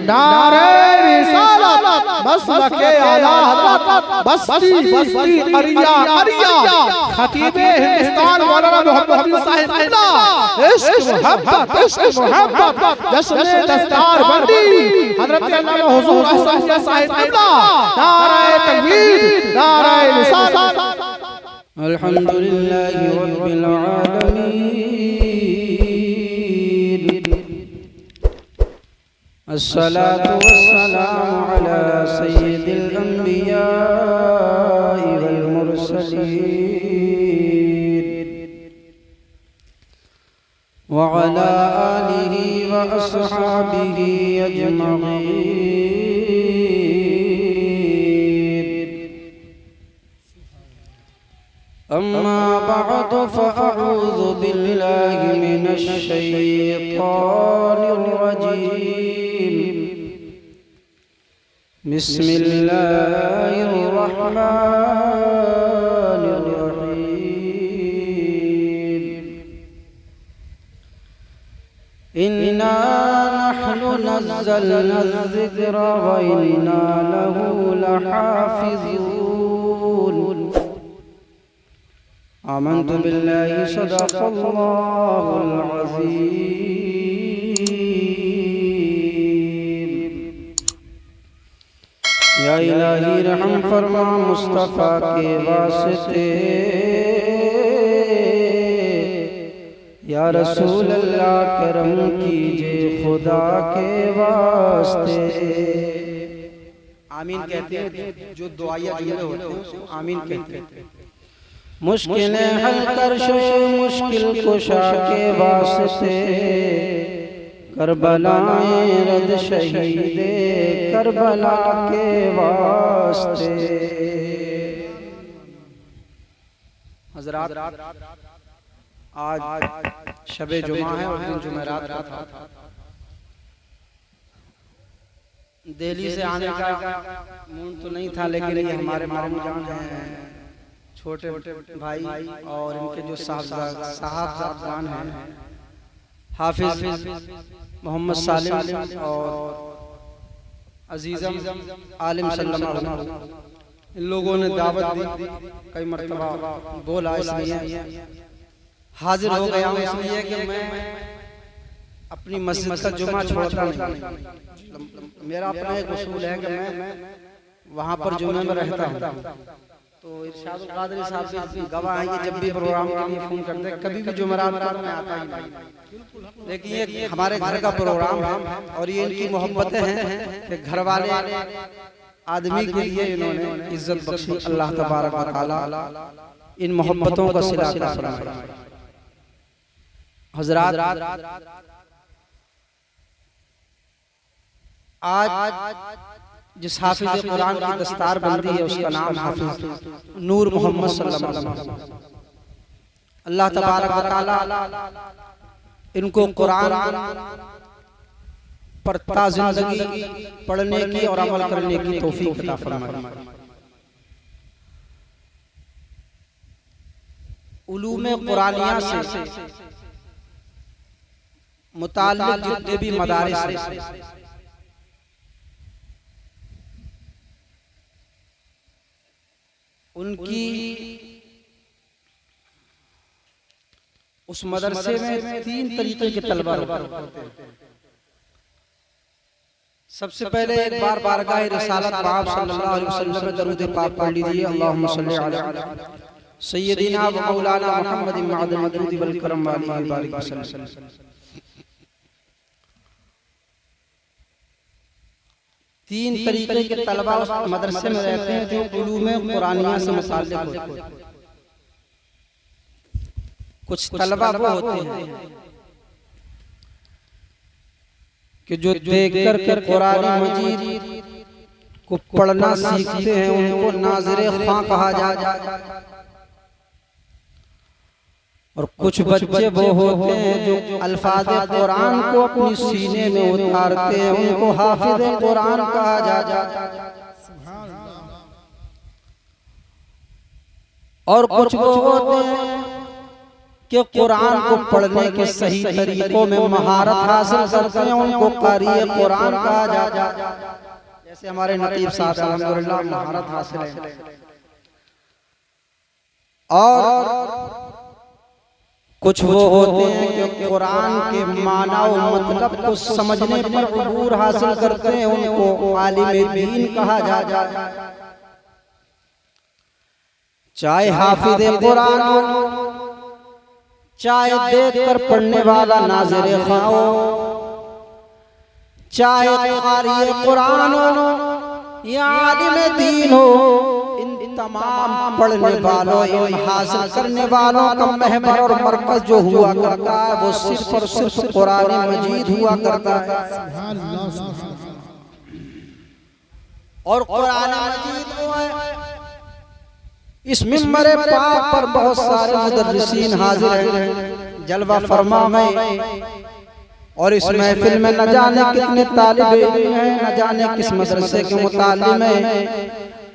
नारे रिसालत मसलके आला हज़रत बस्ती बस्ती अरिया अरिया खतीबे हिंदुस्तान मौलाना मोहम्मद साहिब क़िबला इश्क मोहब्बत जश्न दस्तार बंदी हज़रत अल्लामा हुज़ूर अहसन साहिब क़िबला नारे तकबीर नारे रिसालत। अल्हम्दुलिल्लाहि रब्बिल आलमीन अस्सलातु वस्सलामु अला सय्यिदिल अंबिया वल मुरसलीन व अला आलिहि व अस्हाबिहि अजमईन। अम्मा बअद फ़अऊज़ु बिल्लाहि मिनश शैतानिर रजीम। बिस्मिल्लाहिर रहमानिर रहीम। इन्ना नहनु नज़्ज़लना ज़िक्रा व इन्ना लहु लहाफ़िज़ून। आमन्तु बिल्लाहि सदक़ल्लाहुल अज़ीम। या इलाही रहम फरमा मुस्तफ़ा के वास्ते, या रसूल अल्लाह करम कीजिए खुदा के वास्ते। आमीन कहते हैं, जो दुआया जुमले होते हैं उसको आमीन कहते हैं। मुश्किलें हल कर शोए मुश्किल कुशा के वास्ते, करबलाएं रद शहीदे करबला के वास्ते। हज़रात, आज शबे जुमा है और दिन जुमेरात का था। दिल्ली से आने का मूड तो नहीं था, लेकिन ये हमारे मामू जान हैं, छोटे भाई और इनके जो साहबजादान हैं हाफिज मोहम्मद सालिम और अजीज़म आलिम सल्लल्लाहु अलैहि वसल्लम, इन लोगों ने दावत दी, कई मरतबा बोला, इसलिए हाजिर हो गया हूँ। इसलिए कि मैं अपनी मस्जिद का जुमा छोड़ता नहीं। मेरा अपना एक उसूल है कि मैं वहाँ पर जुमे में रहता हूँ। तो इरशादुल कादरी साहब भी गवाह हैं कि जब भी प्रोग्राम के लिए फोन करते हैं, कभी भी जुमेरात को मैं आता ही नहीं। लेकिन ये हमारे घर का प्रोग्राम है और ये इनकी मोहब्बतें हैं कि घर वाले आदमी के लिए इन्होंने इज्जत बख्शी। अल्लाह तबारक व तआला इन मोहब्बतों का सिला अता फरमाए। हज़रात, आज जिस हाफिज कुरान की दस्तार बंदी है उसका नाम हाफिज नूर मोहम्मद सल्लल्लाहु अलैहि वसल्लम। अल्लाह तबारक व तआला इनको कुरान पर जिंदगी पढ़ने की और अमल करने की तौफीक अता फरमाए। उलूम कुरानिया से मुताल्लिक़ जितने भी मदारिस हैं, उनकी उस मदरसे में 3 तरीके के तलबा होते हैं। सबसे पहले एक बार बारगाह रिसालत पाक सल्लल्लाहु अलैहि वसल्लम में दरूद पाक पढ़ लीजिए। अल्लाहुम्मा सल्ली अला सय्यदिना व मौलाना मुहम्मदिन मअदल वजूद वल करम वालिहि बारिक वसल्लम। तीन तरीके के तलबा उस मदरसे में रहते हैं जो उलूम कुरानिया से मुताल्लिक़ होते हैं। कुछ तलबा वो होते हैं कि जो देखकर के कुरान मजीद को पढ़ना सीखते हैं, उनको नाज़िरे ख़ां कहा जाता है। और कुछ बच्चे वो होते हैं जो अल्फाज कुरान को अपनी सीने में उतारते हैं, उनको हाफिज कुरान कहा जाता है। और कुछ वो होते हैं कि कुरान को पढ़ने के सही तरीकों में महारत हासिल करते हैं, उनको कारी कुरान कहा जाता है। जैसे हमारे नकीब साहब अल्हम्दुलिल्लाह महारत हासिल है। और कुछ वो होते हैं कि कुरान के माना और मतलब को समझने पर अबूर हासिल करते हैं, उनको आलिम दीन कहा जाता है। चाहे हाफिज कुरान हो, चाहे देखकर पढ़ने वाला नाज़िर खाओ, चाहे क़ारी कुरान हो या आलिम दीन हो, इन तमाम पढ़ने वालों, इन हासिल करने वालों का महवर और मरकज जो हुआ करता है वो सिर्फ और सिर्फ कुरान मजीद हुआ करता है। और कुरान मजीद वो है, इस मिंबर पाक पर बहुत सारे मुदर्रिसीन हाजिर हैं जलवा फरमा में, और इस महफिल में न जाने कितने तालिब इल्म हैं, न जाने किस मदरसे के मुतालिम हैं।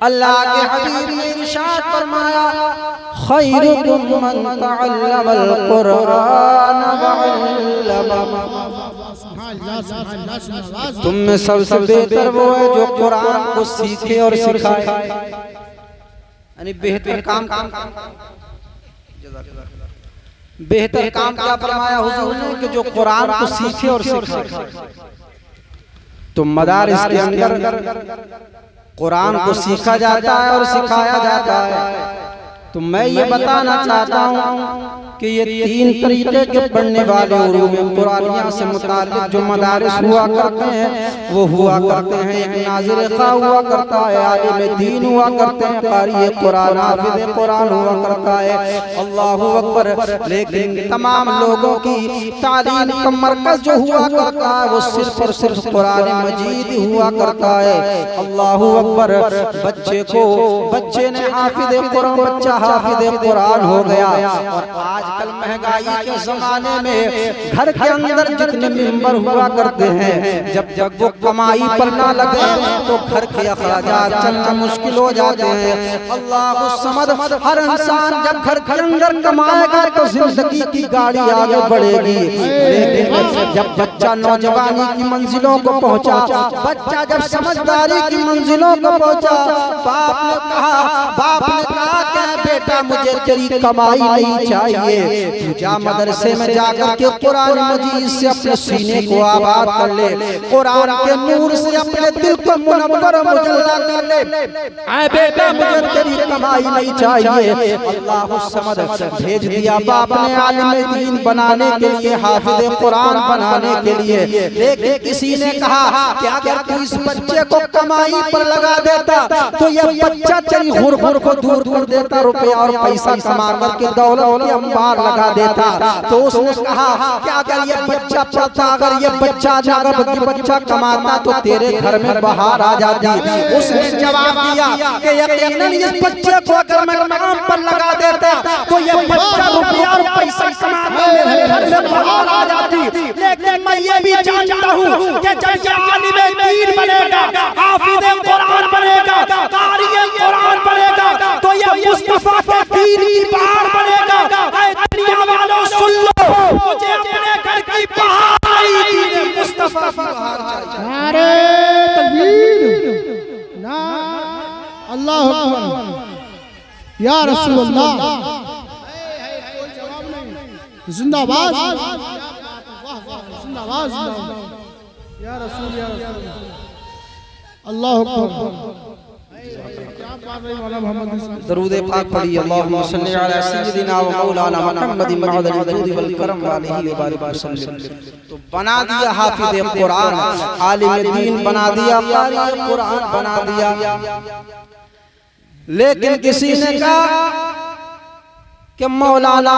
अल्लाह के हबीब ने इरशाद फरमाया, खैरुकुम मन तअल्लमल कुरान वअल्लमा। तुम में सबसे बेहतर वो है जो कुरान को सीखे और सिखाए। यानी बेहतर काम क्या फरमाया हुजूर ने कि जो कुरान को सीखे और सिखाए। तो मदारिस के अंदर कुरान को सीखा जाता है और सिखाया जाता है। तो मैं ये बताना चाहता हूँ कि ये तीन तरीके के पढ़ने वाले उलूम कुरानिया से मुताल्लिक जो मदारिस हुआ करते हैं वो हुआ करते हैं। एक नाज़िर खा हुआ करता है, आलिम दीन हुआ करते हैं, क़ारी कुरान, हाफ़िज़ कुरान हुआ करता है। अल्लाहु अकबर। लेकिन तमाम लोगों की तालीम का मरकज़ जो हुआ करता है वो सिर्फ और सिर्फ कुरान मजीद हुआ करता है। अल्लाहु अकबर। बच्चे ने हाफ़िज़ कुरान, बच्चा हाफ़िज़ कुरान हो गया। और आजकल महंगाई के जमाने में घर के अंदर जितने मेंबर हुआ करते हैं, जब जब वो कमाई पर ना लगे तो घर के अखराजात चलना मुश्किल हो जाते हैं। अल्लाह समद। हर इंसान जब घर के अंदर कमाएगा तो जिंदगी की गाड़ी आगे बढ़ेगी। लेकिन जब बच्चा नौजवानी की मंजिलों को पहुंचा, बच्चा जब समझदारी की मंजिलों को पहुंचा, बाप ने कहा क्या बेटा मुझे तेरी कमाई नहीं चाहिए, तू जा मदरसे में जाकर के कुरान मजीद से अपने सीने को आबाद कर ले, कुरान के नूर से अपने दिल को मुनव्वर मुजल्ला कर ले। ऐ बेटा मुझे तेरी कमाई नहीं चाहिए। अल्लाह समद। भेज दिया बाप ने आलिम दीन बनाने के लिए, हाफिज कुरान बनाने के लिए। लेकिन किसी ने कहा कि अगर तू इस बच्चे को कमाई पर लगा देता तो यह बच्चा तेरी गुर्बत को दूर कर देता, रुपया और पैसा कमा करके दौलत के अंबार लगा देता। तो उसने कहा कि अगर ये बच्चा पढ़ता, अगर ये बच्चा कमाता तो तेरे घर में बाहर आ जाती। उसने जवाब दिया कि यकीनन इस बच्चे को अगर मैं काम पर लगा देता तो ये बच्चा रुपया और पैसा कमाता मेरे घर में बाहर आ जाती। लेकिन मैं ये भी जानता हूँ कि जब ये आलिम दीन बनेगा, हाफिज कुरान बनेगा, कारी कुरान बनेगा तो ये मुस्तफा के दीन की बहार बनेगा। ऐ दुनिया वालों सुन लो, मुझे अपने घर की बहार आई, मुस्तफा की बहार चाहिए। नारे तकबीर, ना अल्लाहु अकबर, या रसूल अल्लाह, जिंदाबाद, जिंदाबाद, या रसूल, या रसूल, अल्लाहु अकबर। दरूद पाक पढ़िए। अल्लाहुम्मा सल्ली अला सय्यिदिना व मौलाना मुहम्मदिन मअदल जुद वल करम व आलिहि व बारिक वसल्लम। तो बना दिया हाफिज कुरान, आलिम दीन बना दिया, कारी कुरान बना दिया। लेकिन किसी ने कहा कि मौलाना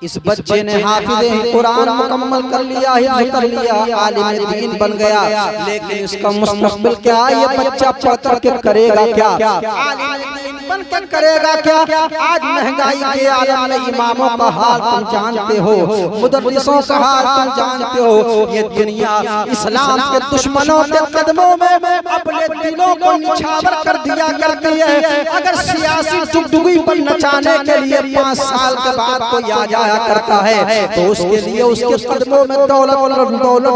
इस बच्चे ने हाफिज़ कुरान मुकम्मल कर लिया, हिफ्ज़ कर लिया, आलिम दीन बन गया, लेकिन इसका मुस्तक़बिल क्या? ये बच्चा पढ़ कर के करेगा क्या? आलिम दीन बन कर करेगा क्या? आज महंगाई के आलम में इमामों का हाल तुम जानते हो, मुदर्रिसों का हाल तुम जानते हो। ये दुनिया इस्लाम के दुश्मनों के कदमों में अपने दिलों को निछावर कर दिया करती है। अगर सियासी डुगडुगी पर नचाने के लिए 5 साल के बाद कोई आ जाया करता है तो उसके लिए उसके कदमों में दौलत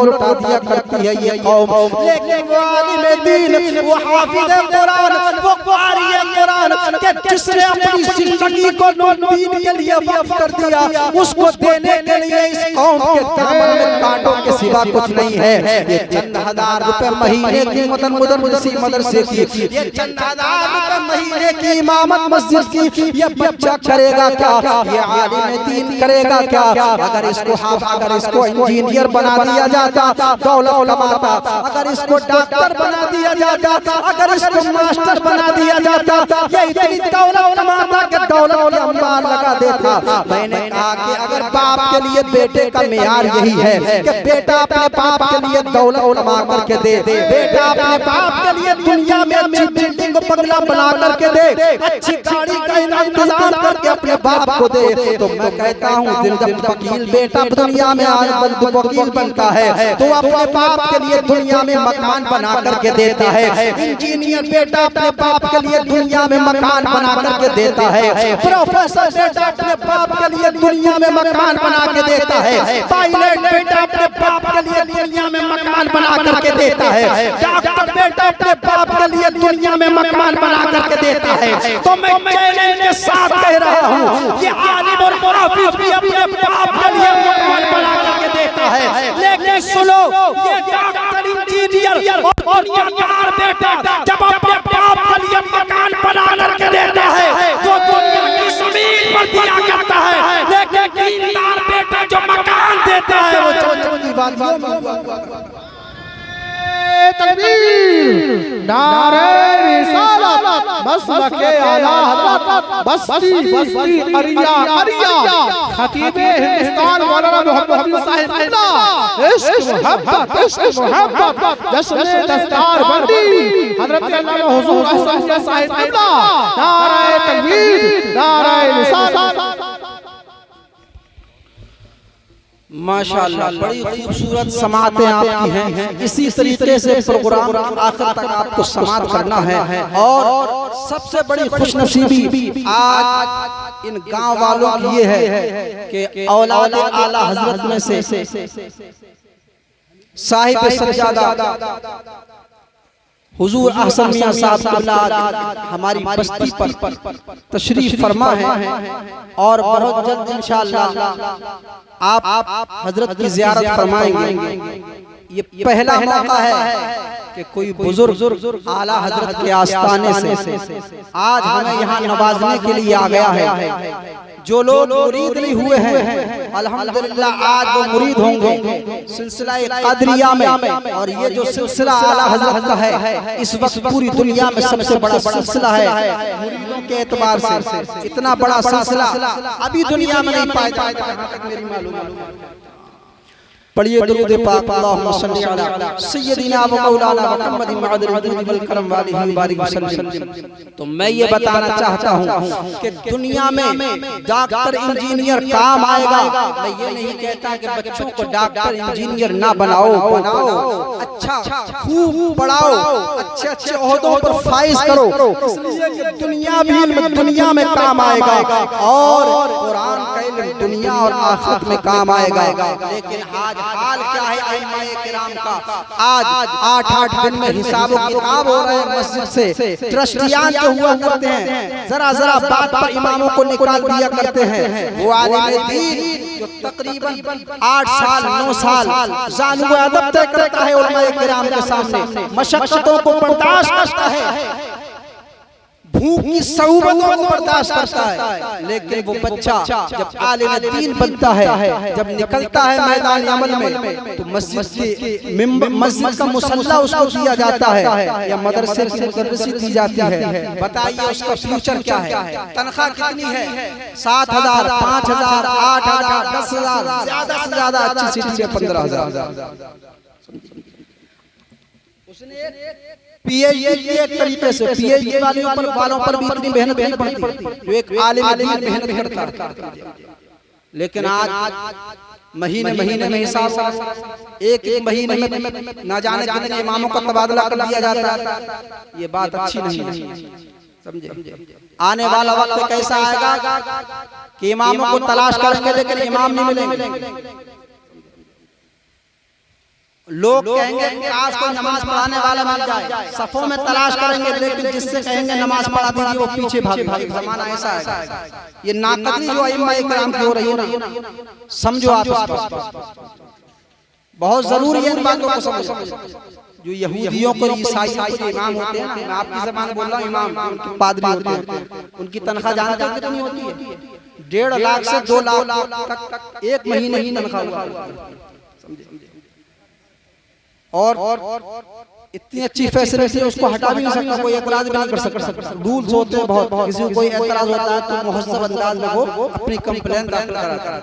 लुटा दिया करती है ये कौम। लेकिन वो आलिम दीन, वो हाफिज़ कुरान, वो क़ारी कुरान के जिसने अपनी जिंदगी को दीन के लिए वक्फ कर दिया, उसको देने के लिए इस कौम के दामन में कांटों के सिवा कुछ नहीं है। ये चंद हजार रुपए महीने की मदरसे की, ये चंद हजार रुपए महीने की इमामत मस्जिद की, ये बच्चा करेगा क्या? ये आलिम दीन करेगा क्या? अगर इसको इंजीनियर बना दिया जाता दौलत कमाता, अगर इसको डॉक्टर बना दिया जाता, अगर इसको मास्टर बना दिया जाता, ये इतनी दौलत कमाता कि दौलत के अंबार लगा देता। मैंने कहा कि अगर बाप के लिए बेटे का मेयार यही है कि बेटा अपने बाप के लिए दौलत कमा करके दे, बेटा अपने बाप के लिए दुनिया में अच्छी बिल्डिंग बंगला बना करके दे, अच्छी गाड़ी का इंतजाम करके अपने बाप को दे, तो मैं कहता हूँ जब वकील बेटा दुनिया में आज वकील बनता है तो अपने बाप के लिए दुनिया में मकान बना करके देता है। इंजीनियर बेटा अपने बाप के लिए दुनिया में मकान बना करके देता है। प्रोफेसर बेटा अपने बाप के लिए दुनिया में मकान बना के देता है। पायलट बेटा अपने बाप के लिए दुनिया में मकान बना करके देता है। डॉक्टर बेटा अपने बाप के लिए दुनिया में मकान बना करके देता है। तो मैं चैलेंज के साथ कह रहा हूँ, ये आलिम और हाफिज़ भी अपने बाप के लिए मकान बना करके देता है। लेकिन सुनो, ये डॉक्टर इंजीनियर और दुनियादार बेटा जब अपने बाप के लिए मकान बना करके देता है तो दुनिया की ज़मीन पर दिया करता है, लेकिन दीनदार बेटा जो मकान देता है वो जन्नत की वादियों में। तकबीर, नारे रिसालत, मसलके आला हज़रत, बस्ती अरिया खतीबे हिंदुस्तान मौलाना मोहम्मद बिन साहिब क़िबला, इश्क मोहब्बत जश्न दस्तार बंदी हज़रत अल्लामा हुज़ूर अहसन साहिब क़िबला। नारे तकबीर, नारे रिसालत। माशाअल्लाह, बड़ी खूबसूरत समातें आपकी हैं। इसी तरीके से प्रोग्राम आखिर तक आपको समात करना है। और सबसे बड़ी खुशनसीबी आज इन गांव वालों की ये है कि औलाद आला हजरत में से साहिब सज्जादा हुजूर अहसन मियां साहब क़िबला हमारी बस्ती पर तशरीफ फरमा है और बहुत जल्द इंशाअल्लाह आप हजरत की ज़ियारत फरमाएंगे। ये पहला मौका है कि कोई बुजुर्ग आला हजरत के आस्ताने से आज हमें यहाँ नवाजने के लिए आ गया है। जो लोग मुरीद नहीं हुए हैं अल्हम्दुलिल्लाह आज वो मुरीद होंगे सिलसिला क़ादरिया में। और ये जो सिलसिला आला हजरत का है इस वक्त पूरी दुनिया में सबसे बड़ा सिलसिला है मुरीदों के एतबार से। इतना बड़ा सिलसिला अभी दुनिया में नहीं पाया जाता, जहाँ तक मेरी मालूम है। पढ़िए दुरूद पाक, अल्लाहुम्मा सल्ली अला सय्यदिना व मौलाना मुहम्मद मअदुल वल करम वालिहि बारिक वसल्लम। तो मैं ये बताना चाहता हूँ कि दुनिया में डॉक्टर इंजीनियर काम आएगा। मैं ये नहीं कहता कि बच्चों को डॉक्टर इंजीनियर ना बनाओ, अच्छा खूब पढ़ाओ, अच्छे अच्छे ओहदों पर फाइज करो, इसलिए कि दुनिया में काम आएगा और कुरान का इल्म दुनिया और आखिरत में काम आएगा। लेकिन आज हाल क्या है अइम्माए किराम का? आज 8-8 दिन में हिसाब किताब हो रहे हैं मस्जिद से। ट्रस्टियान जो हुआ करते हैं जरा बात पर इमामों को निकाल दिया करते हैं। वो आलिम दीन जो तकरीबन 8 साल 9 साल जानू अदब तय करता है उलमाए किराम के सामने, मशक्कतों को बर्दाश्त करता है, भूख की सऊबतों को बर्दाश्त करता है, लेकिन वो बच्चा जब आलिम दीन बनता है, जब निकलता है मैदान अमल में, तो मस्जिद का मुसल्ला उसको दिया जाता है या मदरसे की मुदर्रिसी दी जाती है। बताइए उसका फ्यूचर क्या है? तनख्वाह कितनी है? 7,000, 5,000, 8,000, 10,000, ज्यादा से ज्यादा अच्छी सिटी में 15,000। पीएचडी एक तरीके से पीएचडी वालों पर भी इतनी मेहनत नहीं पड़ती जो एक आलिम दीन मेहनत करता है। लेकिन आज महीने में हिसाब एक महीने में ना जाने कितने इमामों का तबादला कर दिया जाता है। ये बात अच्छी नहीं है, समझे? आने वाला वक्त कैसा आएगा कि इमामों को तलाश करेंगे लेकिन इमाम नहीं मिलेंगे। लोग कहेंगे काश कोई नमाज पढ़ाने वाला मिल जाए, सफों में तलाश करेंगे लेकिन जिससे कहेंगे नमाज पढ़ा दीजिए वो पीछे भागेगा। जमाना ऐसा है। ये नाकदरी जो इमाम इकराम की हो रही है ना, समझो आप बहुत जरूरी है इन बातों को समझो। जो यहूदियों को ईसाइयों के इमाम होते हैं ना, मैं आपकी ज़बान बोल रहा हूँ, इमाम पादरी होते हैं, उनकी तनख्वाह जानते हैं कितनी होती है? 1.5 लाख से 2 लाख तक एक महीने की तनख्वाह हुआ। और इतनी अच्छी फैसिलिटी उसको हटा भी नहीं सकता, कोई एतराज भी नहीं कर सकता। रूल्स होते हैं बहुत, किसी को कोई एतराज होता है तो मुहस्सब अंदाज में वो अपनी कंप्लेंट दाखिल कराता है।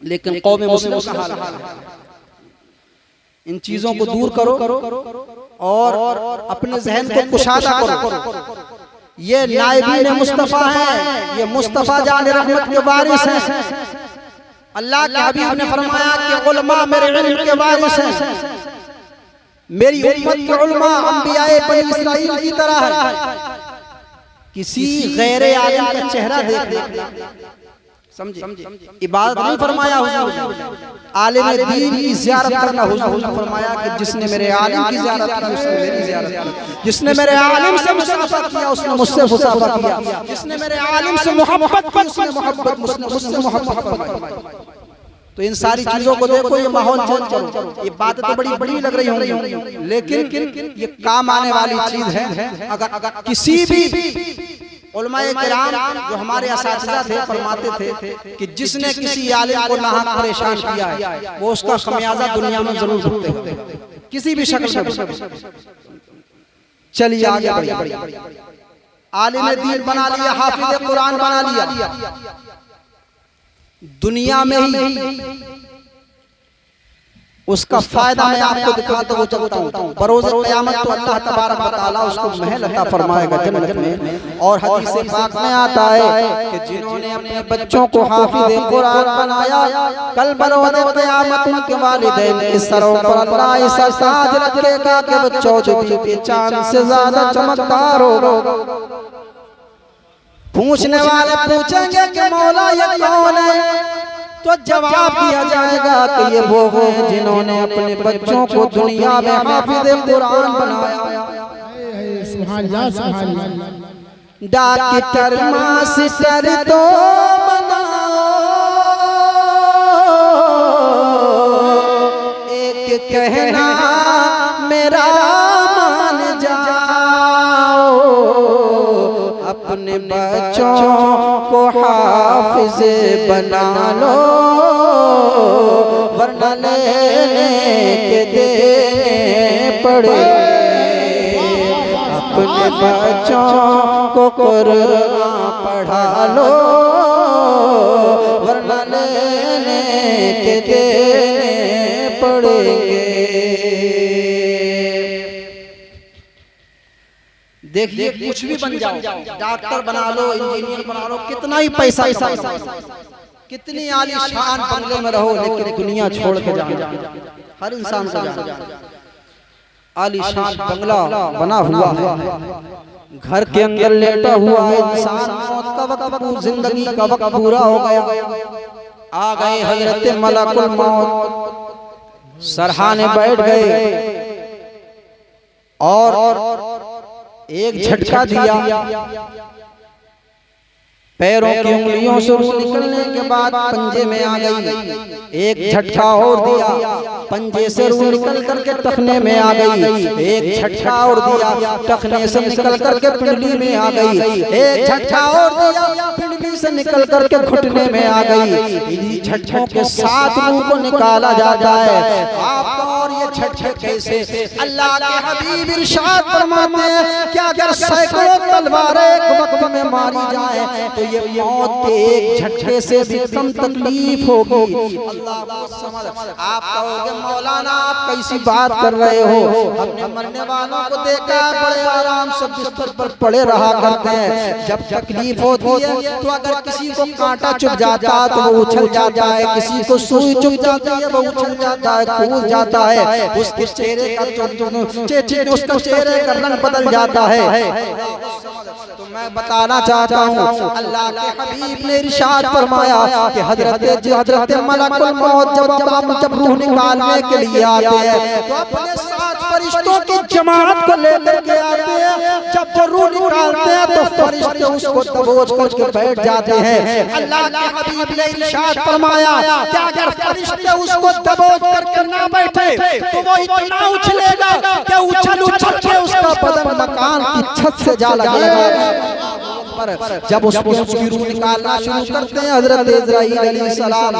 लेकिन कौम मुस्लिम का हाल है। इन चीजों को दूर करो और अपने जहन को कुशादा करो। ये नाइबीन मुस्तफा है, ये मुस्तफा जान रहमत के वारिस हैं। अल्लाह के हबीब ने फरमाया कि उलमा मेरे इल्म के वारिस हैं। मेरी उम्मत के उलमा अंबियाए बनी इस्राइल की तरह है। किसी गैर आलिम का चेहरा देख समझे, इबादत नहीं फरमाया हुजूर, आलिम दीन की ज़ियारत करना। हुजूर ने फरमाया कि जिसने मेरे आलिम की ज़ियारत की उसने मेरी ज़ियारत की, जिसने मेरे आलिम से मुसाफा किया उसने मुझसे मुसाफा किया, जिसने मेरे आलिम से मोहब्बत की उसने मुझसे मोहब्बत फरमाई। तो इन सारी चीजों को देखो, ये माहौल चेंज करो। ये बात तो बड़ी बड़ी लग रही होंगी लेकिन ये काम आने वाली चीज है। अगर किसी भी उलमाए किराम जो हमारे असातिज़ा थे फरमाते थे कि जिसने किसी आलिम को नाहक परेशान किया है वो उसका खमियाजा दुनिया में जरूर भुगतेगा, किसी भी शक्ल में। चलिए आगे बढ़िए। आलिम दीन बना लिया, हाफिज कुरान बना लिया, दुनिया में ही उसका फायदा मैं आपको दिखाता हुआ चलता हूँ। बरोज़ क़यामत तो अल्लाह तबारक व तआला उसको महल अता फरमाएगा जन्नत में। और हदीस पाक में आता है कि जिन्होंने अपने बच्चों को हाफिज़ कुरान बनाया, कल बरोज़ क़यामत उनके वालिदैन के सरों पर अल्लाह ऐसा ताज रखेगा कि बच्चों जो चांद से ज्यादा चमकदार हो। पूछने वाले पूछेंगे कि मौला ये कौन है, तो जवाब दिया जाएगा कि ये वो हैं जिन्होंने अपने बच्चों को दुनिया में हाफिज़ कुरान बनाया। डॉक्टर मास्टर तो बनाओ, एक कहना मेरा मान जाओ, अपने बच्चों को हाफिज़ बना लो, वरना लेने के देने पड़ेंगे। अपने बच्चों को कुरान पढ़ा लो, वरना लेने के देने पड़ेंगे। देखिए कुछ भी बन जाओ, डॉक्टर बना लो, इंजीनियर बना लो, कितना ही पैसा, कितनी आलीशान बंगले में रहो, लेकिन दुनिया छोड़ के जाना हर इंसान को जाना। आलीशान बंगला बना हुआ है, घर के अंदर लेटा हुआ है इंसान, मौत का वक्त, जिंदगी का वक्त पूरा हो गया, आ गए हजरत मलकुल मौत, सरहाने बैठ गए और एक झटका दिया, पैरों की उंगलियों से रूह निकलने के बाद पंजे में आ गई, एक झटका और दिया, पंजे से रूह निकल करके टखने में आ गई, एक झटका और दिया, टखने से निकल करके पिंडली में आ गई, एक झटका और दिया, पिंडली से निकल करके घुटने में आ गई। इन्हीं झटकों के साथ रूह को निकाला जाता है। आप और ये झटके कैसे? अल्लाह के हबीब इरशाद फरमाते हैं कि अगर सैकड़ों तलवारें एक वक्त में मारी जाए तो ये मौत के एक झटके से भी कम तकलीफ होगी। अल्लाह को समझ। आप कहोगे मौलाना आप कैसी बात कर रहे हो? अपने मरने वालों को देखा बड़े आराम से बिस्तर पर पड़े रहा करते हैं। जब तकलीफ होती है तो अगर किसी को कांटा चुभ जाता है तो वो उछल जाता है, किसी को सुई चुभ जाती है वो उछल जाता है, कूद जाता है, उसके चेहरे का उसका चेहरे का रंग बदल जाता है। तो मैं बताना चाहता हूँ अल्लाह के हबीब ने इरशाद फरमाया कि हजरत मलकुल मौत जब रूह निकालने के लिए आते हैं तो अपने साथ फरिश्तों की जमात को लेकर के आते हैं। जब वो रूह निकालते हैं तो फरिश्ते उसको दबोच करके बैठ जाते हैं। अल्लाह के हबीब ने इरशाद फरमाया कि अगर फरिश्ते उसको दबोच करके ना बैठे तो वो इतना उछलेगा कि उछल उछल के उसका बदन मकान की छत से जा लगेगा। जब उसकी रूह निकालना शुरू करते हैं हजरत इज़राइल अलैहिस्सलाम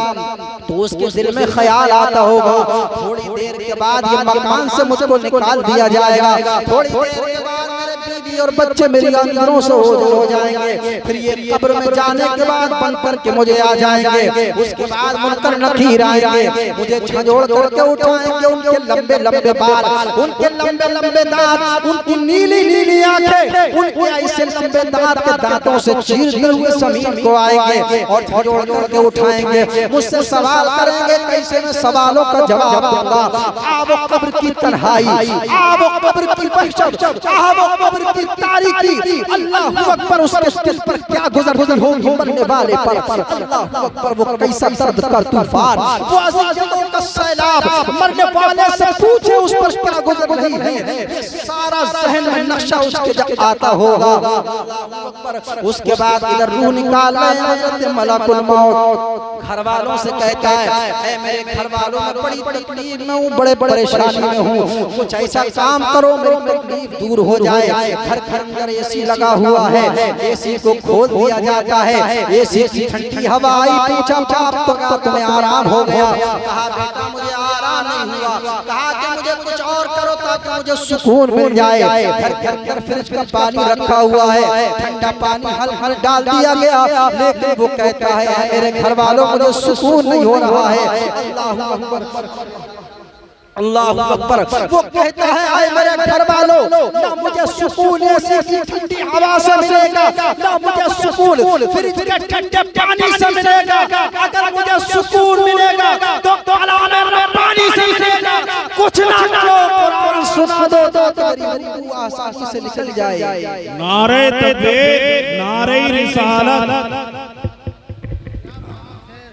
तो उसके दिल में ख्याल आता होगा थोड़ी देर के बाद ये मकान से मुझको निकाल दिया जाएगा, थोड़ी देर के बाद मेरे बीवी और बच्चे मेरी अंदरों से हो जाएंगे, फिर ये कब्र में जाने के बाद बन करके मुझे आ जाएंगे, उसके बाद मुनकर नकीर आएंगे, मुझे झंझोड़ करके उठाएंगे, उनके लंबे लंबे बाल, उनके लंबे लंबे दांत, उनकी नीली नीली आंखें, उनके ऐसे लंबे दांत के दांतों से चीरते हुए जमीन को आएंगे और झंझोड़ करके उठाएंगे, मुझसे सवाल करेंगे। कैसे मैं सवालों का जवाब दूंगा? आओ कब्र की तन्हाई, आओ कब्र की वहशत, आओ कब्र की तारीकी, अल्लाह अकबर उसके दिल पर क्या गुजर होगी मरने वाले पर, अल्लाह अकबर वो कैसा दर्द का तूफान, वो अज़ीज़ों का सैलाब, मरने वाले से पूछे उस पर क्या गुजर रही है, सारा ज़हन में नक्शा उसके जब आता होगा। उसके बाद इधर रूह निकाल रहे हैं हज़रत मलकुल मौत, घर वालों से कहता है मेरे घर वालों में बड़ी तकलीफ में हूँ, बड़े परेशानी में हूँ, कुछ ऐसा काम करो मेरी तकलीफ दूर हो जाए। घर के अंदर एसी लगा हुआ है, एसी को खोल दिया जाता है, एसी की ठंडी हवा आई, पूछा बाप तो क्या तुम्हें आराम हो गया? कहा बेटा मुझे आराम नहीं हुआ, कहा कि मुझे कुछ और करो ताकि मुझे सुकून मिल जाए। घर के अंदर फ्रिज का पानी रखा हुआ है, ठंडा पानी हल डाल दिया गया, लेकिन वो कहता है मेरे घर वालों मुझे सुकून नहीं हो रहा है। अल्लाह अकबर, अल्लाह अकबर। वो कहता है आए मेरे घर वालों, ना मुझे सुकून ऐसी ठंडी हवा से मिलेगा, ना मुझे सुकून फ्रिज के ठंडे पानी से मिलेगा, अगर मुझे सुकून मिलेगा तो कलाम रब्बानी से मिलेगा। कुछ ना करो कुरान सुना दो तो तेरी रूह आसानी से निकल जाए। नारे तकबीर, नारे रिसालत।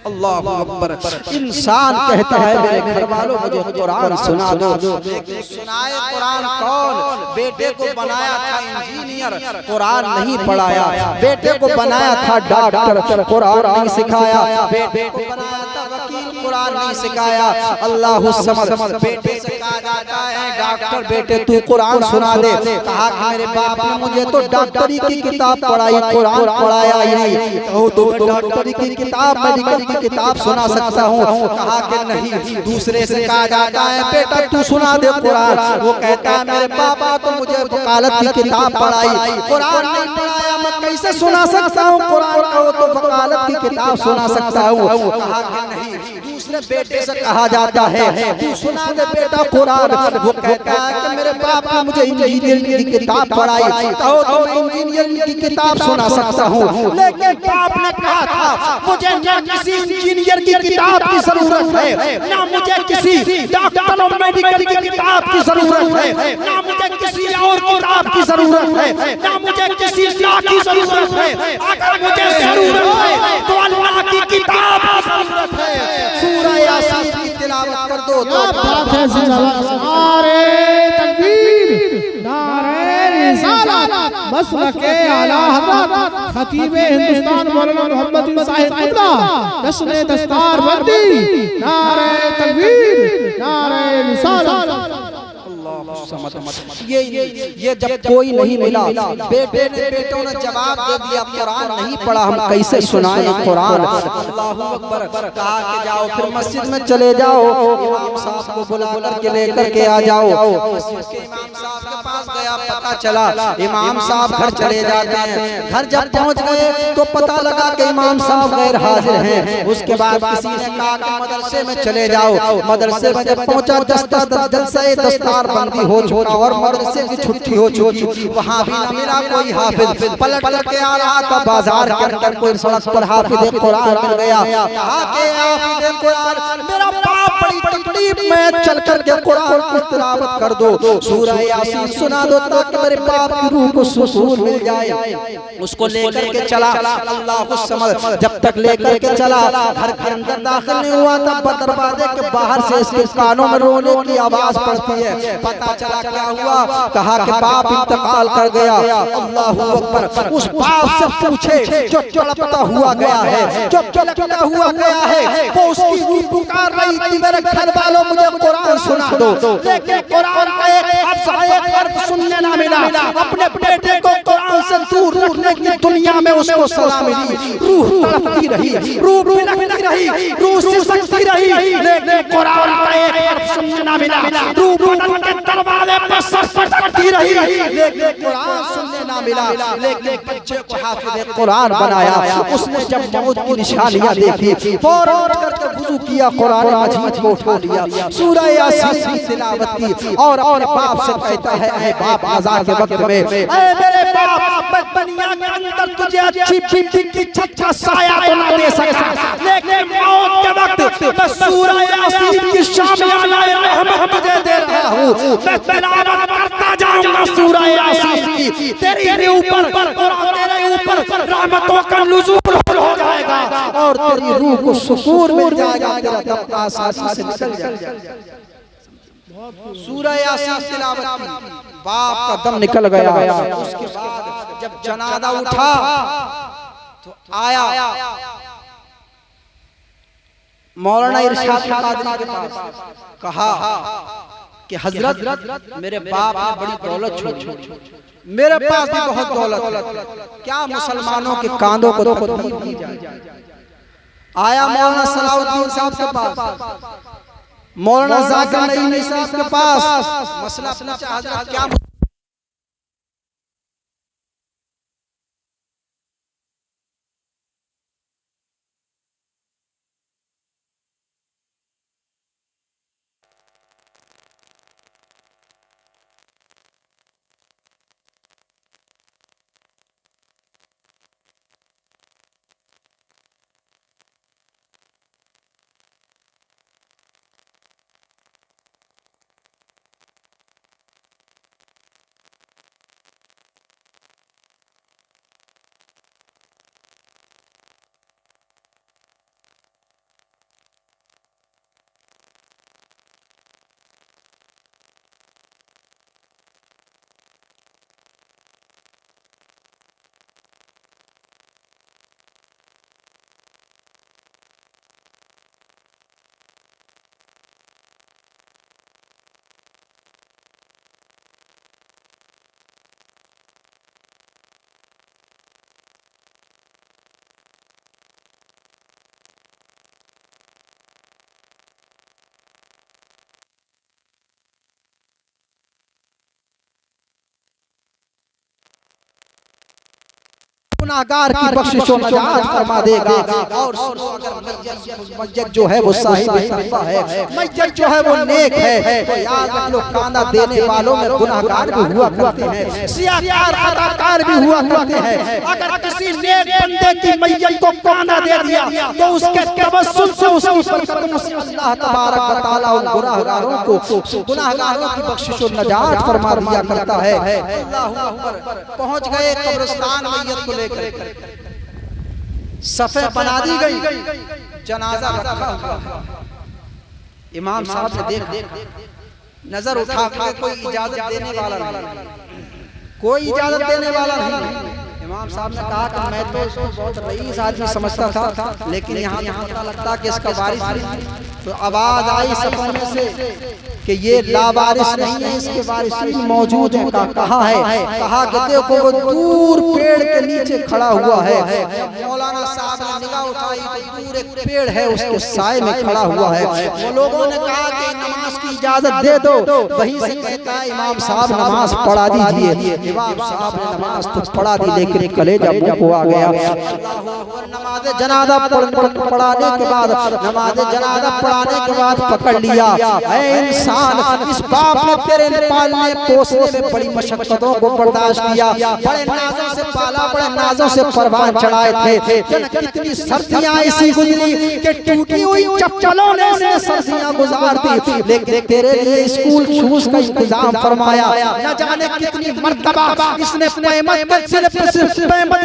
अल्लाह अकबर। इंसान कहता है मेरे घर वालों मुझे कुरान सुना दो, लेकिन सुनाए कुरान कौन? बेटे को बनाया था इंजीनियर, कुरान नहीं पढ़ाया, बेटे को बनाया था डॉक्टर, कुरान नहीं सिखाया, बेटे को बनाया था वकील, कुरान नहीं सिखाया। अल्लाह समझ। बेटे से कहा जाता है डॉक्टर बेटे तू कुरान सुना दे, कहा कि मेरे बाप ने मुझे तो डॉक्टरी की किताब पढ़ाई, कुरान पढ़ाया ही नहीं। कहो तो मैं डॉक्टरी की किताब मेडिकल की किताब सुना सकता हूँ, कहा कि नहीं। दूसरे से कहा जाता है बेटा तू सुना दे कुरान, वो कहता है मेरे पापा तो मुझे वकालत की किताब पढ़ाई, कुरान नहीं पढ़ाया, मैं कैसे सुना सकता हूँ कुरान? कहो तो वकालत की किताब सुना सकता हूँ, कहा कि नहीं। दूसरे बेटे से कहा जाता है तू सुना दे बेटा कुरान, वो कहता है कि मेरे बाप ने मुझे इंजीनियरिंग की किताब पढ़ाई, कहो तो मैं इंजीनियरिंग की किताब सुना सकता हूँ। लेकिन बाप ने कहा था मुझे ना किसी इंजीनियर की किताब की जरूरत है, ना मुझे किसी डॉक्टर और मेडिकल की किताब की जरूरत है, ना मुझे किसी और किताब की जरूरत है, ना मुझे किसी लॉ की जरूरत है। अगर मुझे जरूरत है तो अल्लाह की किताब की जरूरत है। सूरह यासीन की तिलावत कर दो तो बात है जिंदाबाद। नारे तकबीर, नारे रिसालत, मसलक आला हज़रत खतीब हिंदुस्तान मौलाना मोहम्मद बिन साहिब क़िबला जश्न दस्तार बंदी नारे तकबीर नारे रिसालत। ये जब कोई नहीं मिला, बेटे ने बेटों ने जवाब दे दिया कुरान नहीं पढ़ा, हम कैसे सुनाएं कुरान। अल्लाहू अकबर कहा कि जाओ फिर मस्जिद में चले जाओ, इमाम साहब को बुला करके लेकर के आ जाओ। मस्जिद के इमाम साहब के पास गया, पता चला इमाम साहब घर चले जाते हैं। घर जब पहुंच गए तो पता लगा कि इमाम साहब गैर हाजिर हैं। उसके बाद किसी ने कहा कि मदरसे में चले जाओ। मदरसे में जब पहुंचा जलसा दस्तार बंदी हो चुका और मदरसे की छुट्टी हो चुकी, वहाँ भी न मिला कोई हाफिज। पलट करके आ रहा था बाजार के अंदर, कोई सड़क पर हाफिज कुरान मिल गया। कहा कि हाफिज कुरान मेरा बाप बड़ी तकलीफ में, चल करके कुरान की तिलावत कर दो, सूरह यासीन सुना दो ताकि मेरे बाप की रूह को सुकून मिल जाए। उसको लेकर के चला, अल्लाह को समझ, जब तक लेकर के चला घर के अंदर दाखिल नहीं हुआ तब दरवाजे के बाहर से इसके कानों में रोने की आवाज पड़ती है। पता चला क्या हुआ, कहा कि बाप इंतकाल कर गया। अल्लाहू अकबर। उस बाप से पूछे जो तड़पता हुआ गया है, जो तड़पता हुआ गया है, वो उसकी रूह पुकार रही थी मेरे घर वालों मुझे कुरान सुना दो, लेकिन कुरान का एक अर्थ सुनने ना मिला। अपने बेटे को कुरान से दूर रखने की दुनिया में उसको सजा मिली। रूह तड़पती रही, रूह बिलखती रही, रूह सिसकती रही, लेकिन कुरान का एक अर्थ सुनने ना मिला। रूह बदन के दरवाजे पर सर पटकती रही, लेकिन कुरान सुनने ना मिला। लेकिन बच्चे को हाफिज कुरान बनाया। उसने जब मौत की निशानियां देखी फौरन उठ करके वुजू किया, कुरान मजीद को उठा लिया, सूरह यासीन की तिलावत की और अपने बाप से कहता है ऐ बाप अज़ा के वक्त में, ऐ मेरे बाप मैं दुनिया के अंदर तुझे अच्छी बिल्डिंग की छत का साया तो ना दे सका, लेकिन मौत के वक्त मैं सूरह यासीन की शामियाना रहमत तुझे दे रहा हूं। मैं तिलावत करता जाऊंगा सूरह यासीन की, तेरे ऊपर और तेरे ऊपर रहमतों का नुज़ूल हो जाएगा और तेरी रूह को सुकून मिल जाएगा, तेरा दम आसानी से निकल जाएगा। सूरह यासीन तिलावत की, बाप का दम निकल गया। उसके बाद जब जनाजा उठा तो आया मौलाना इरशाद कादरी के पास, कहा कि हजरत मेरे बाप ने बड़ी दौलत छोड़ी, मेरे पास भी बहुत दौलत, क्या मुसलमानों के कांधों को तकलीफ दी जाए। आया मौलाना सलाउद्दीन साहब के पास, मौलाना जाकिर नईमी साहब के पास, मसला पूछा हजरत क्या गुनाहगार की बख्शिश और नजात फरमा देगा। और सुनो अगर मस्जिद जो है वो साहिब तकवा है, मस्जिद जो है वो नेक है, तो याद रख लो कांदा देने वालों में गुनाहगार भी हुआ करते हैं, सियाकार अदाकार भी हुआ करते हैं। अगर किसी नेक बंदे की मस्जिद को कांदा दे दिया तो उसके तवस्सुल से उसकी बरकतों से अल्लाह तबारक व तआला उन गुनाहगारों की बख्शिश और नजात फरमा दिया करता है। अल्लाहू अकबर। पहुंच गए कब्रिस्तान मैयत को लेकर, सफे बना दी गई, जनाजा रखा हुआ। इमाम साहब ने देखा, नजर उठा के कोई इजाजत देने वाला नहीं, कोई इजाजत देने वाला नहीं। इमाम साहब ने कहा कि मैं तो इसको बहुत रईस आदमी समझता था, लेकिन यहाँ पता लगता कि इसका वारिस नहीं। तो आवाज आई सफर में से कि ये लावारिस नहीं है, इसके वारिस मौजूद है। कहा है? कहा कि देखो वो दूर पेड़ के नीचे खड़ा हुआ है। मौलाना साहब ने निगाह उठाई तो दूर एक पेड़ है, उसके साए में खड़ा हुआ है। वो लोगों ने कहा कि नमाज की इजाजत दे दो। वहीं से कहता है इमाम साहब नमाज पढ़ा दीजिए। इमाम साहब ने नमाज तो पढ़ा दी, लेकिन कलेजा मुंह को आ गया। नमाज जनाजा पढ़ाने के बाद, नमाज जनाजा पढ़ाने के बाद पकड़ लिया, इस बाप ने तेरे पालने पोसने में बड़ी मशक्कतों को बर्दाश्त किया, बड़े नाजों से पाला, बड़े नाजों से परवान चढ़ाए थे। कितनी सर्दियां ऐसी गुजरी कि टूटी हुई चप्पलों ने उसने सर्दियां गुजार दी, लेकिन तेरे लिए स्कूल शूज का इंतजाम फरमाया। न जाने कितनी मर्तबा इसने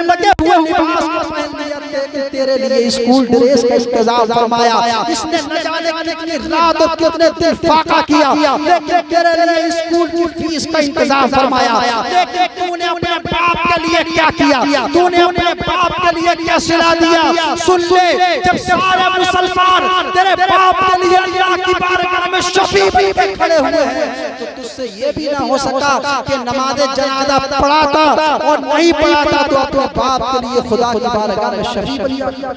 लगे हुए लिबास को पहन लिया, लेकिन तेरे लिए स्कूल ड्रेस का इंतजाम फरमाया। इसने न जाने कितनी रात और कितने दिन फाका किया, लेकिन तेरे लिए स्कूल की फीस का इंतजाम फरमाया। लेकिन तूने अपने बाप के लिए क्या किया? तूने अपने बाप के लिए क्या सिला दिया? सुन ले, जब सारे मुसलमान तेरे बाप के लिए अल्लाह की बारगाह में शफी बन के खड़े हुए हैं, तो तुझसे ये भी ना हो सका कि नमाज जनाजा पढ़ाता और नहीं पढ़ाता तो अपने बाप के लिए खुदा की बारगाह में शफी बन जाता।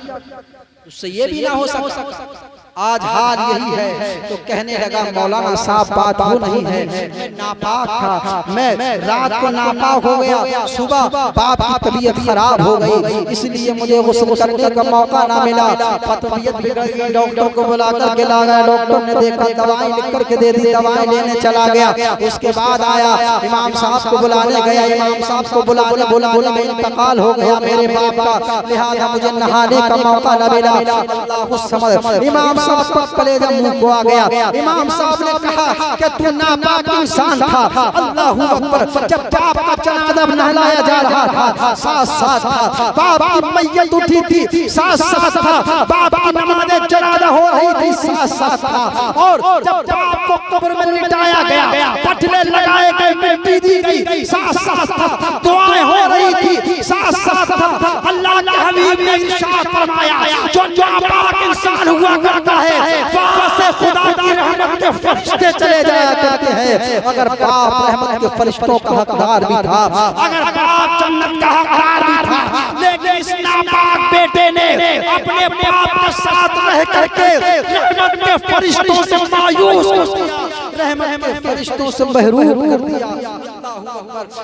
तुझसे ये भी ना हो सका। आज हाल यही है। तो कहने लगा मौलाना साहब बात वो नहीं है, मैं नापाक था, मैं रात को नापाक हो गया, सुबह बाप की तबीयत खराब हो गई, इसलिए मुझे गुस्ल करने का मौका ना मिला। तबीयत बिगड़ गई, डॉक्टर को बुला कर के ला गया। डॉक्टर ने देखा, दवाई लिख करके दे दी, दवाई लेने चला गया। उसके बाद आया इमाम साहब को बुलाने गया। इमाम साहब को बुलाने में इंतकाल हो गया मेरे बाप का, लिहाजा मुझे नहाने का मौका न मिला। अल्लाह समझ इमाम कलेजा मुंह को आ गया। इमाम साहब ने कहा कि तू नापाक इंसान था। अल्लाहू अकबर। जब बाप का जनाजा नहलाया जा रहा था, साथ साथ था बाप की मैयत उठी थी, साथ साथ था बाप की नमाज़े जनाजा हो रही थी, साथ साथ था। और जब बाप को कब्र में लिटाया गया, पटले लगाए गए, मिट्टी दी गई, साथ साथ था दुआएं हो रही थी, साथ साथ था। अल्लाह के हबीब ने इरशाद फरमाया, जो नापाक इंसान हुआ करता है वहां से खुदा की रहमत के फरिश्ते चले जाया करते हैं। अगर बाप रहमत के फरिश्तों का हकदार भी था, अगर बाप जन्नत का हकदार भी था, लेकिन इस नापाक बेटे ने अपने बाप के साथ रह करके रहमत के फरिश्तों से मायूस कर दिया, रहमत के फरिश्तों से महरूम कर दिया।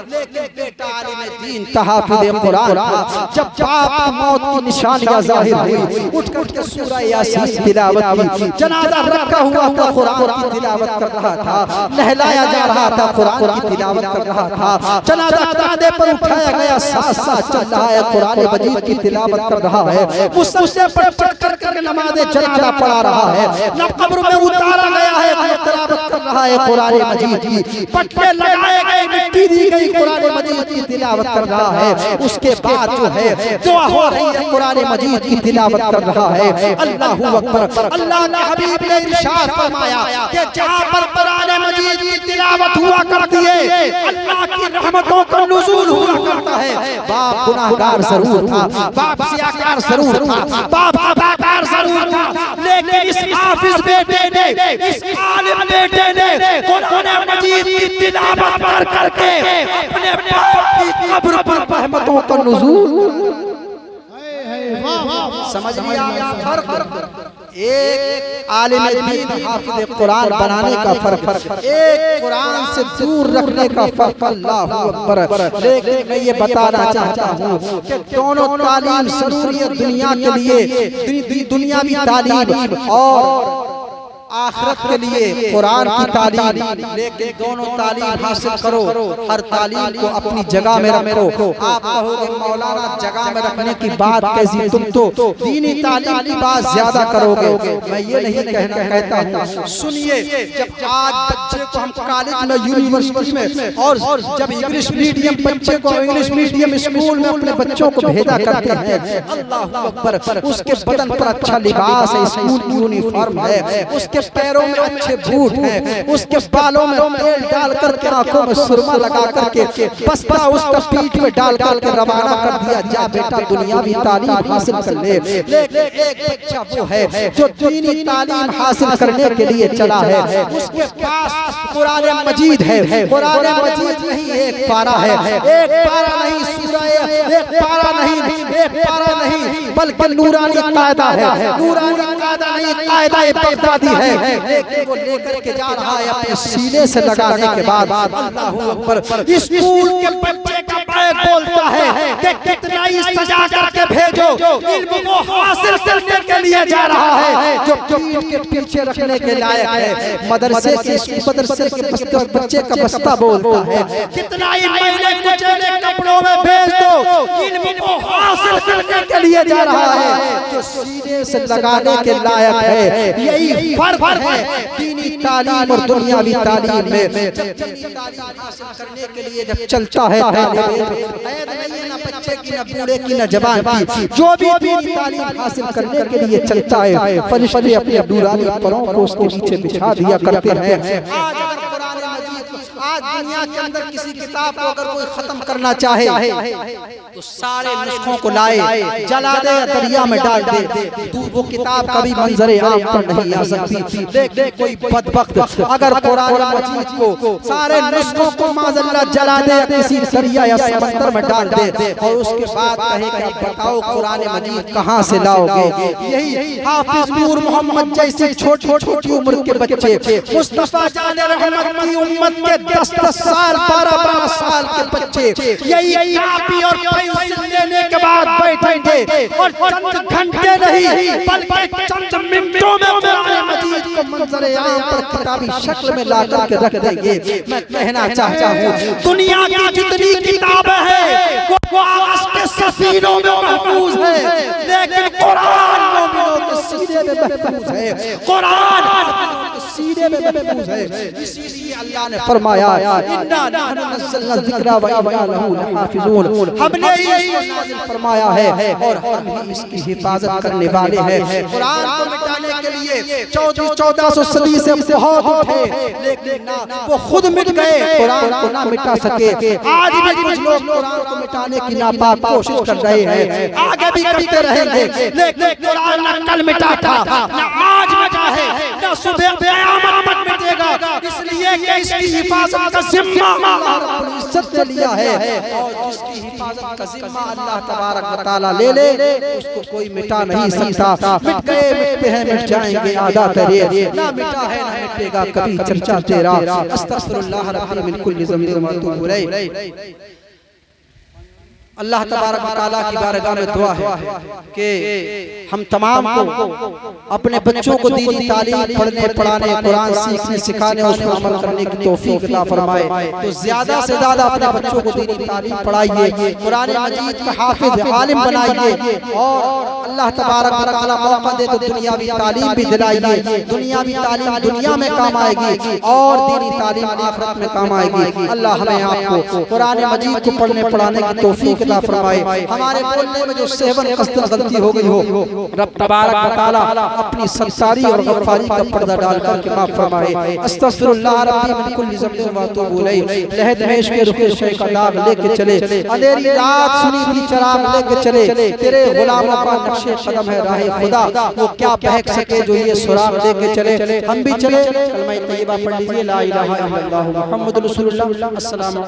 लेकिन बेटा आलिम दीन तहाफिज़ कुरान था। जब बाप की मौत की निशानियां जाहिर हुई, उठ के सूरह यासीन तिलावत की, जनाजा रखा हुआ था, कुरान की तिलावत कर रहा था, नहलाया जा रहा था, कुरान की तिलावत कर रहा था। जनाजा कांधे पर उठाया गया, साथ साथ चल रहा है, कुरान मजीद की तिलावत कर रहा है। मुसल्ले पर चढ़ कर नमाज जनाजा पढ़ा रहा है, न कब्र में उतारा गया है, तिलावत कर रहा है कुरान मजीद की, पटले लगाए गए, मिट्टी दी गई, कुरान मजीद की तिलावत कर रहा है। उसके बाद जो है दुआ हो रही है, कुरान मजीद की तिलावत कर रहा है। अल्लाहू अकबर। अल्लाह के हबीब ने इरशाद फरमाया कि जहां पर कुरान मजीद की तिलावत हुआ करती है, अल्लाह की रहमतों का नुज़ूल हुआ करता है। बाप गुनाहगार जरूर था, बाप सियाकार जरूर था, बाप अदाकार जरूर था, लेकिन इस हाफिज बेटे ने, इस आलिम बेटे ने कुरान मजीद की तिलावत कर करके अपने बाप की कब्र पर रहमतों का नुज़ूल। समझ लिया फर्क? एक आलिम दीन हाफिज़ कुरान बनाने का फर्क, एक कुरान से दूर रखने का फर्क। अल्लाहू अकबर। लेकिन मैं ये बताना चाहता हूँ कि दोनों तालीम जरूरी है दुनिया के लिए, दुनियावी तालीम और आखिरत के लिए कुरान की तालीम। लेकिन दोनों तालीम हासिल करो, हर तालीम को अपनी जगह में रखो। आप कहोगे मौलाना जगह में रखने की बात कैसी, तुम तो दीनी तालीम की बात ज्यादा करोगे। मैं ये नहीं कहता हूँ। सुनिए, जब आज बच्चे को हम कॉलेज में, यूनिवर्सिटी में, और जब इंग्लिश मीडियम बच्चे को इंग्लिश मीडियम स्कूल में अपने बच्चों को भेजा करते हैं, अल्लाहू अकबर, उसके बदन पर अच्छा लिबास है, स्कूल की यूनिफॉर्म है, उसके पैरों में अच्छे बूट हैं, उसके बालों में तेल डाल करके, आंखों में सुरमा लगा करके बस्ता उसका पीठ में डाल करके रवाना कर दिया, जा बेटा दुनियावी तालीम हासिल कर ले। लेकिन एक बच्चा वो है जो दीनी तालीम हासिल करने के लिए चला है, उसके पास कुरान मजीद है, कुरान मजीद नहीं एक पारा है, एक पारा नहीं सूरह, एक पारा नहीं बल्कि नूरानी कायदा है, नूरानी कायदा नहीं कायदा बगदादी है। लेकिन वो लेकर के जा रहा है अपने सीने से लगाने के बाद, अल्लाहू अकबर, स्कूल के बच्चे का बैग बोलता है कि कितना ही सजा करके भेजो, इल्म को हासिल करने के लिए जा रहा है जो पीठ के पीछे रखने के लायक है। मदरसे के बच्चे का बस्ता बोलता है कितना ही मैले कुचले कपड़ों में भेज दो, इल्म को हासिल करने के लिए जा रहा है जो सीने से लगाने के लायक है। यही फर्क है दीनी तालीम और दुनियावी तालीम में। जब दीनी तालीम हासिल करने के लिए जब चलता है कैद नहीं है ना बच्चे की, ना बूढ़े की, ना जवान की, जो भी दीनी तालीम हासिल करने के लिए चलता है, फरिश्ते अपने नूरानी परों को उसके नीचे बिछा दिया करते हैं। आज अगर कुरान मजीद, आज दुनिया के अंदर किसी किताब को अगर कोई खत्म करना चाहे तो सारे नुस्खों को लाए, जला दे या दरिया में डाल दे, तू वो किताब कभी मंजरे आम पर नहीं आ सकती। लेकिन कोई बदबख्त अगर कुरान मजीद को सारे नुस्खों को माज़अल्लाह जला दे या किसी दरिया या समंदर में डाल दे और उसके बाद कहे कि अब बताओ कुरान मजीद कहाँ से लाओगे। यही हाफिज नूर मोहम्मद जैसे छोटी छोटी उम्र के बच्चे, मुस्तफा जाने रहमत की उम्मत के 10-10 साल 12-12 साल के बच्चे यही कापी और पेंसिल लेने के बाद बैठेंगे और चंद घंटे नहीं बल्कि चंद मिनटों में कुरान मजीद को मंजरे आम पर किताबी शक्ल में ला करके रख देंगे। मैं कहना चाहता हूँ दुनिया की जितनी किताबें हैं वो आकाश के सफीनों में महफूज है, लेकिन कुरान मोमिनों के सीने में महफूज है, कुरान सीने में महफूज है। इसीलिए अल्लाह ने फरमाया इन्ना नहनु नज़्ज़लना ज़िक्रा व इन्ना लहू लहाफ़िज़ून, हमने ही इसको नाज़िल फरमाया है और हम ही इसकी हिफाजत करने वाले हैं। कुरान को मिटाने के लिए 1400 सदी से बहुत उठे, लेकिन ना वो खुद मिट गए, कुरान को ना मिटा सके। आज भी कुछ लोग कुरान को मिटाने की नापाक कोशिश कर रहे हैं, आगे भी करते रहेंगे, लेकिन कुरान ना कल मिटा था, ना आज मिटा है, ना सुबह क़यामत तक मिटेगा। इसलिए कि इसकी हिफाजत का जिम्मा अल्लाह रब्बुल इज्जत ने लिया है और जिसकी हिफाजत का जिम्मा अल्लाह तबारक व तआला ले ले उसको कोई मिटा नहीं सकता। मिट गए मिटते हैं मिट जाएंगे आधा तेरे, ना मिटा है ना मिटेगा कभी चर्चा तेरा। अस्तगफिरुल्लाह रब्बी मिन कुल्लि ज़ंबिन व अतूबु इलैह। अल्लाह तबारक व तआला की बारगाह में दुआ है कि हम तमाम को अपने बच्चों को दीनी तालीम पढ़ने पढ़ाने, कुरान सीखने सिखाने और उस पर अमल करने की तौफीक अता फरमाए। तो ज्यादा से ज्यादा अपने बच्चों को दीनी तालीम पढ़ाइए, कुरान मजीद का हाफिज आलिम बनाइए और अल्लाह तबारक व तआला मौका दे तो दुनियावी तालीम भी दिलाइए। दुनियावी तालीम दुनिया में काम आएगी और दीनी तालीम आखिरत में काम आएगी। अल्लाह हमें आपको कुरान मजीद को पढ़ने पढ़ाने की तौफीक अता फरमाए। हमारे बोलने में जो सेवन कसरत गलती हो गई हो रब तबारक व तआला अपनी सत्तारी और गफ्फारी का पर्दा डाल करके माफ फरमाए। अस्तगफिरुल्लाह रब्बी मिन कुल्लि ज़ंबिन व अतूबु इलैह। लहद मेश के रुखे शेख का दाग लेके चले, अंधेरी रात सुनी थी चराग लेके चले, तेरे गुलामों का नक्शे कदम है राहे खुदा, वो क्या बहक सके जो ये सुराग लेके चले। हम भी चले, कलमा तैयबा पढ़ लीजिए, ला इलाहा इल्लल्लाह मुहम्मदुर रसूलुल्लाह। अस्सलाम।